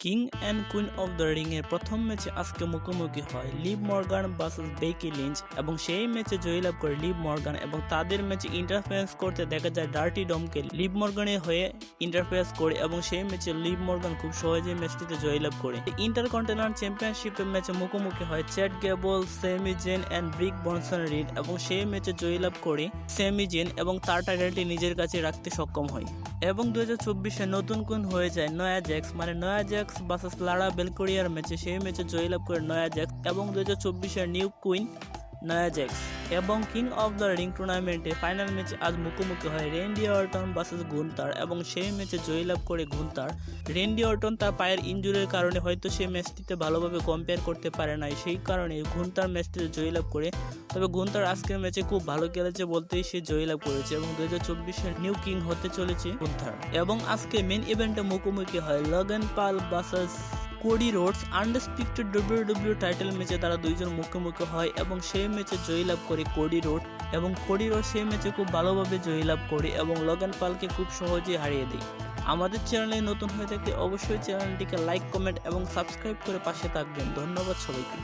King and queen of the ring এর প্রথম ম্যাচে আজকে মুখোমুখি হয় লিভ মর্গান ভার্সেস বেকি লিঞ্চ এবং সেই ম্যাচে জয়লাভ করে লিভ মর্গান এবং তাদের ম্যাচে ইন্টারফারেন্স করতে দেখা যায় ডার্টি ডমকে লিভ মর্গানের হয়ে ইন্টারফেয়ার করে এবং সেই ম্যাচে লিভ মর্গান খুব সহজেই ম্যাচটিতে জয়লাভ করে। ইন্টারকন্টিনেন্টাল চ্যাম্পিয়নশিপের ম্যাচে মুখোমুখি হয় Chad Gable, Sami Zayn and ব্রিক বনসন রিড এবং সেই ম্যাচে জয়লাভ করে স্যামি জেন এবং তার টাইটেলটি নিজের কাছে রাখতে সক্ষম হয় এবং 2024-এ নতুন কুইন হয়ে যায় নয়া জ্যাক্স, মানে নয়া জ্যাক্স ভার্সেস লারা বেলকোরিয়ার ম্যাচে সেই ম্যাচে জয়লাভ করে নয়া জ্যাক্স এবং 2024-এর নিউ কুইন নয়া জ্যাক্স। এবং কিং অফ দ্য রিং টুর্নামেন্টে ফাইনাল ম্যাচে আজ মুখোমুখি হয় রেন্ডি অর্টন ভার্সেস গুন্তার এবং সেই ম্যাচে জয়লাভ করে গুন্তার। রেন্ডি অর্টন তার পায়ের ইনজুরির কারণে হয়তো সেই ম্যাচটিতে ভালোভাবে কম্পেয়ার করতে পারে নাই, সেই কারণে গুন্তার ম্যাচটিতে জয়লাভ করে। তবে গুন্তার আজকের ম্যাচে খুব ভালো খেলেছে বলতেই সে জয়লাভ করেছে এবং 2024-এর নিউ কিং হতে চলেছে গুন্তার। এবং আজকে মেন ইভেন্টে মুখোমুখি হয় Logan Paul versus Cody Rhodes. Undisputed WWE title ম্যাচে তারা দুইজন মুখোমুখি হয় এবং সেই ম্যাচে জয়লাভ করে কোডি রোড এবং কোডি রোড সেই ম্যাচে খুব ভালোভাবে জয়লাভ করে এবং লগন পলকে খুব সহজেই হারিয়ে দেয়। আমাদের চ্যানেলে নতুন হয়ে থাকলে অবশ্যই চ্যানেলটিকে লাইক, কমেন্ট এবং সাবস্ক্রাইব করে পাশে থাকবেন। ধন্যবাদ সবাইকে।